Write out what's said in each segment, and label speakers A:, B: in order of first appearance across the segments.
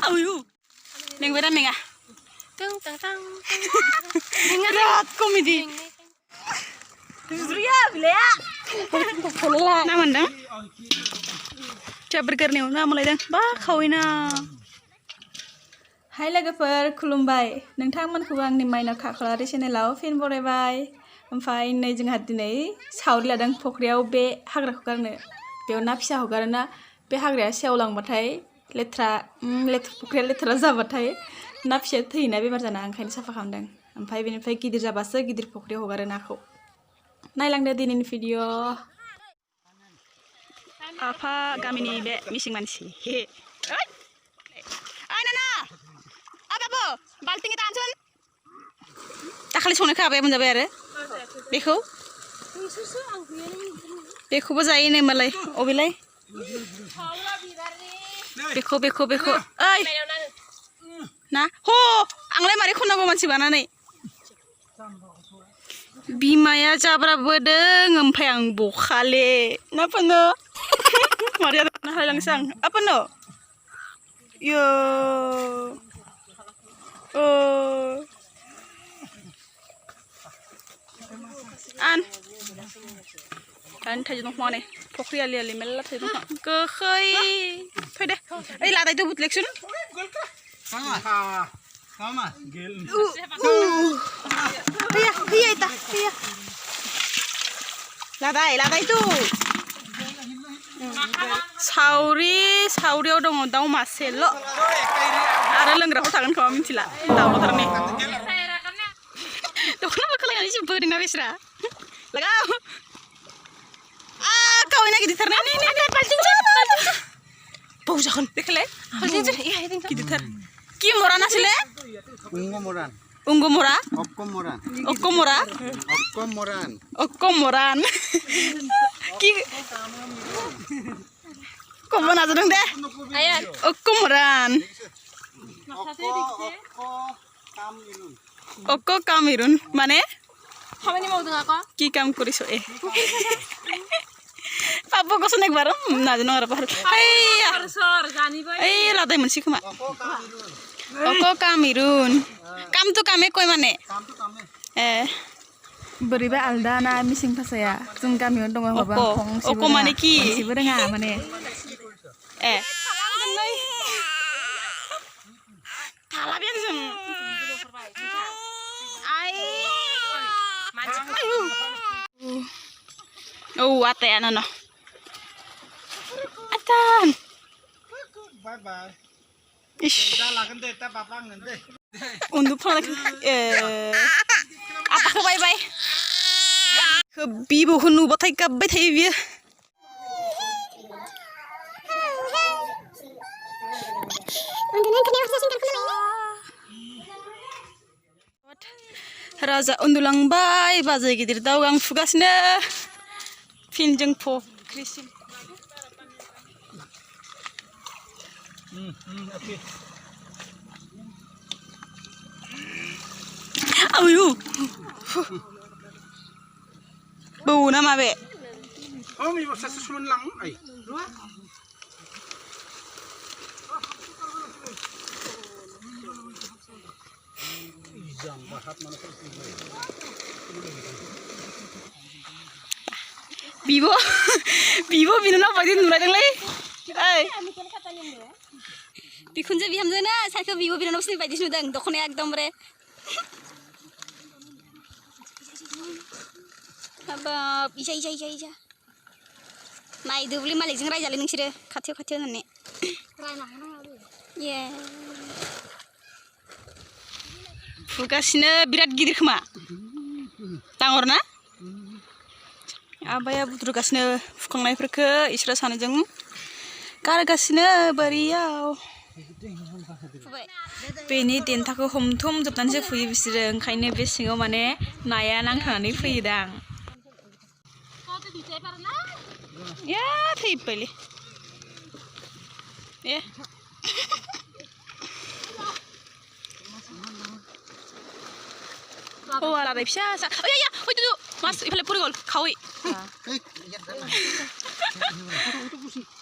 A: Ayo. Neng beda menga. Berat komedi. Surya bilaya. Naman dong. Coba berkerniau nama lain. Bah kawina. Hai लोगोफोर खुलुमबाय नोंथांमोनखौ आंनि माइनाव खाख्लारि चेनेलाव फिन बरायबाय ओमफ्राय नै जोंहा दिनै सावरि लादों फख्रियाव बे हाग्राखौ गारनो बेयाव ना फिसा हगारोना बे हाग्राया सेवलांबाथाय लेथ्रा फख्रिया लेथ्रा जाबाथाय ना फिसाया थैना बेमार जाना ओंखायनो साफा खालामदों ओमफ्राय बेनिफ्राय गिदिर जाबासो गिदिर फख्रियाव हगारो नाखौ नायलांदो दिनैनि भिडिअ आफा गामिनि बे मिसिं मानसि बाल्थिं तानसन दाखालि संनायखौ आबाया मोनजाबाय आरो बेखौबो जायोनो मालाय अबेलाय बेखौ ओइ ना हो आंलाय मारै खननांगौ मानसि बानानै बिमाया जाब्राबोदों ओमफ्राय आं बखाले ना पनो मारै हालांसै आं आपनो यो Kan thầy nó hoa này, phọc ria liền mấy là thầy nó cơ khơi, thôi đấy, ấy là đây tôi bút lệch xuống. Hiya ta, hiya. Là đây tu. Sauriयाव dong दाउ मासेल' आरो लोंग्राखौ थागोन खोमा मिथिला दाउल' थारने दख'नाबो खालायनानै एसे बोदोंना बेस्रा लागाव गावैना गिदिरथारना बावजागोन बेखौलाय गिदिरथार कि मरा नासैले Unggomora Okkomoran Ki Kok mana sedang deh Okkomoran Okko Kamirun mana Hamani mau dengar kok Ki kam kuriso Apa kau senek bareng Nado nang apa ladai mensi kuma Okko Kamirun Kam tuh kame koi mane Beriba alda na missing pasaya जों गामियाव दङ माबा Okko माने ki सिबो रोङा माने थाला बेन जों atean ano atan bye bye ish untuk produk apa ke bye bye ke bibo hunu batai kabbai thai biya Raja undulangbay bazai gidir dagang fugasna finjeng po krisim okay ayu bau nama be mi basa susun lang ay Bibo binuna pagi nurai denglai, bikunjau bihamjau na, saya ke bibo binuna pasti pagi sudah, dokternya ekdom bre, apa, isa, naik dubli malik jeng rai jalin ningsire, kacau nane, yeah, fugasnya birat gidir kema, tangor na? Abaya butugasnya fukangnaयफोरखौ इसोरा सानैजों गारगासिनो बारियाव बेनि देन्थाखौ हमथुमजोबनानैसो फैयो बिसोरो ओंखायनो बे सिङाव माने नाया नांथानानै फैयोदां या थैबायलै Oh, ala dai pisa. Oh ya, oi tuh, Mas, ifale puri gol, kawi.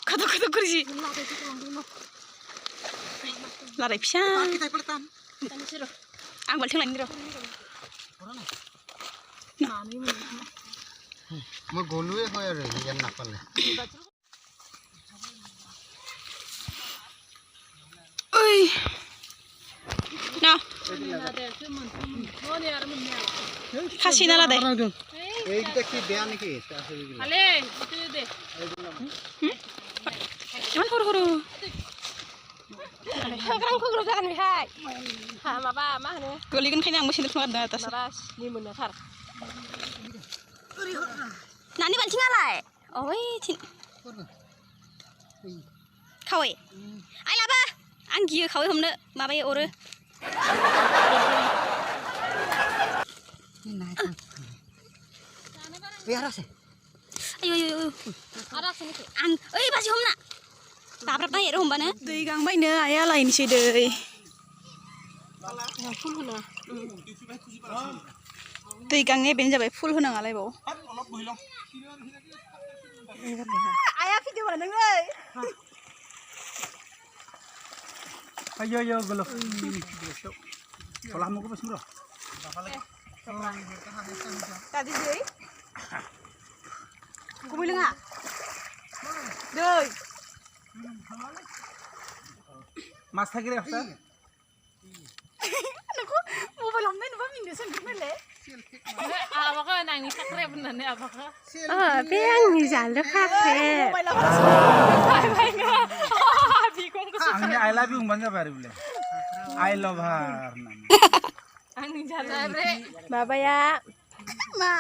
A: Kata kursi. लाराय फिसा आं बाल्थिं लायनि र'
B: মই গলুৱে হয় আৰু ইয়াত নাপালে
A: ওই না খাসি না লাদে
B: এইটা কি বেয়া নাকি
C: আলে ইটো দে
A: ইমান সৰু সৰু
C: हाग्रां खोग्रो जागोन बेहाय हा माबा मा होनो
A: गोलैगोन खायनो आंबो सिन्दुर खालामदों दासो
C: माबा लिमोनथार
A: नानि बाल्थिङालाय ओइ खावै आइ लाबा आं गियो खावै हमनो माबायो अरो ayo ang oy basi homna tabrak bae ro hombana दै गांबायनो आया लायनोसै दै
C: फुल होनो
A: दै गांनाया बेनो जाबाय फुल होनाङालाय बाव आया भिडिअ बानायदों
B: ayo ayo gelo kalau mau ke bro
A: tadi दै kuwi lenga दै
B: mas thakire asta
A: aku mobile हमनाय नुबा मिनिनो सोंग्रोनायले
C: abaka nangni sakre benane abaka
D: bे आंनि जानो खाख्रे
C: बिखौ
B: आंनि I love you होनबानो जाबाय आरो बिलाय I love her
C: आंनि जानो
D: माबाया
A: मा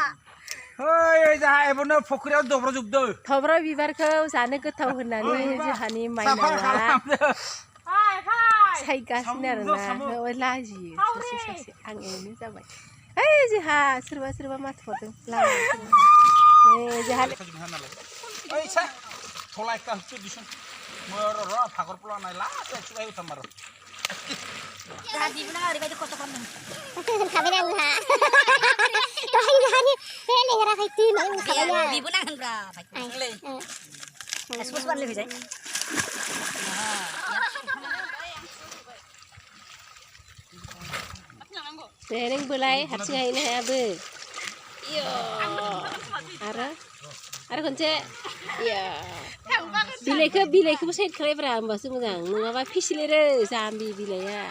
B: ओइ जा एबनो फुख्रियाव दब्र जुबदो
D: थब्र बिबारखौ जानो गोथाव होननानै जोंहानि माइनावा
C: हाय हाय
D: सायगासिनो आरोना लाजियो सासे सासे आं एवनो जाबाय ओइ जोंहा सोरबा सोरबा माथो हरदों लाजियो जोंहा
B: ओइ सा थला एकटा हसु दिसुन मोर र फागर पला नायला सुगाय उथामार
A: गादिबो ना ओरैबायदि खस्थ' खालामदों
E: खाबाय आंहा दहाय नहानि बे लेंहरा खायथि नों खाबाय
A: बिबो नांगोनब्रा फाइलै सस बानले फैजाय
D: नों बोलाय हारसिं हायनो हायाबो आरो खनसे बिलाइखौबो साइड खालायब्रा होमबासो मोजां नङाबा फिसिलेरो जाम्बि बिलाइया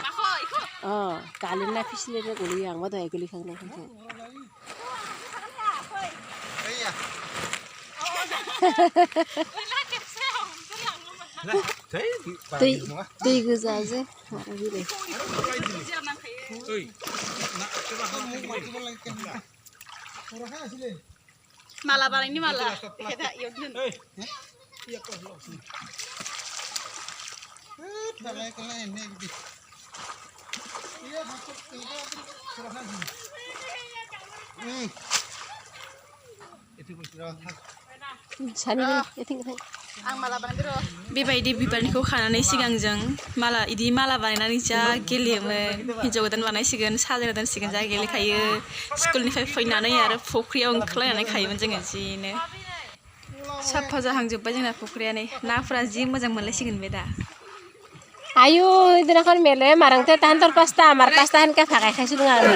D: गालिना फिसिलेरो गोलैयो आंबा दहाय गोलैखांनाय खनसे दै गोजाजों आरो बिलाइ
A: माला बानायनि माला दा इयाव दोन आं माला बानायदो र' बेबायदि बिबारनिखौ खानानै सिगां जों माला इदि माला बानायनानै जा गेलेयोमोन हिन्जाव गोदान बानायसिगोन साजायना दोनसिगोन जा गेलेखायो स्कुलनिफ्राय फैनानै आरो फुख्रियाव ओंखारलायनानै खायोमोन जोङो जिनो साफा जाहांजोब्बाय जोंना फुख्रिया नै नाफोरा जि मोजां मोनलायसिगोन बे दा
D: ayo দিনাখন মেলে মাৰংতে তাহাঁতৰ পাঁচটা আমাৰ পাঁচটাহান কে ভাগাই খাইছিলোঁ আৰু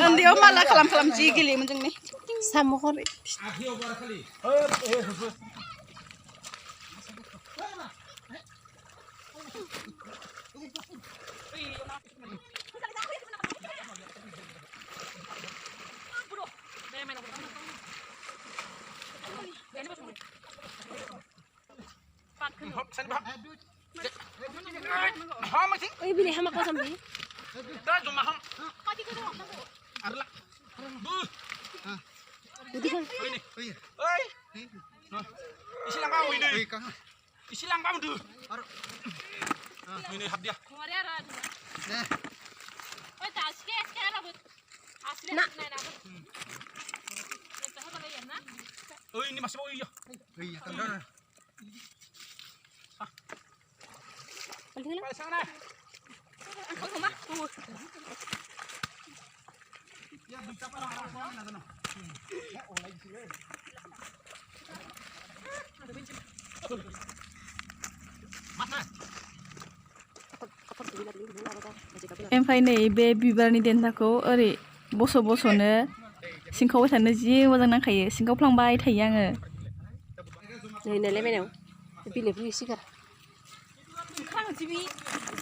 A: उन्दैयाव माला खालाम खालाम जि गेलेयोमोन जों नै
D: साम'खौ ओइ बिलाइ हामाखौ जाम्बि
B: isi langka mundur ini hab dia ini masih mau iya sana ya bisa parah sana Mas,
A: ओमफ्राय नै बे बिबारनि देन्थाखौ ओरै बस'नो सिंखावबाय थानो जि मोजां नांखायो सिंखावफ्लांबाय थायो आङो
D: नै नालाय मायाव बिलाइखौ एसे गार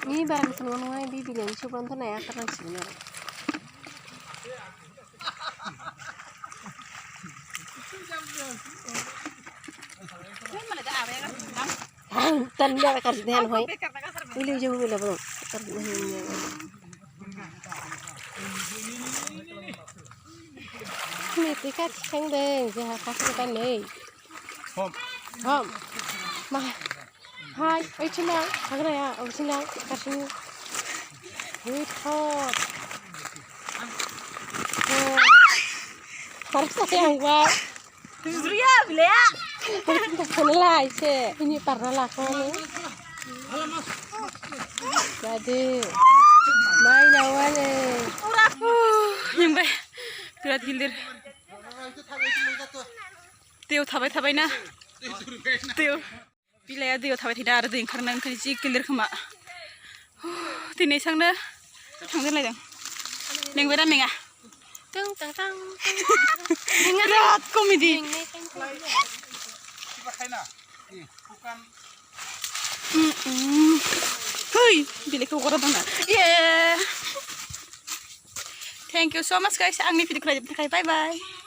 D: नि बारा गोथाव नङा बे बिलाइनि सोबानोथ' नाया गारनांसिगोन आरो tan dia kasih tahan hoi ini jauh bila bro ini tiket keng deh jangan kasih kan nih hom mah hai oi cina agak ya oi cina kasih wait hot harus sayang banget
A: Surya bila ya
D: Kenalai sih, ini pernah lakukan jadi main awal
A: Nyampe berat gilir Teo थाबाय ना Teo बिलाया दैयाव थाबाय थायो आरो दै ओंखारना ओंखायनो जि गिलिर खोमा दिनै सांनो थांदोंलायदों मेंबायना मेङा बिराद comedy Hey, bilikku kurang mana? Yeah. Thank you so much guys. Ang video ko bye bye.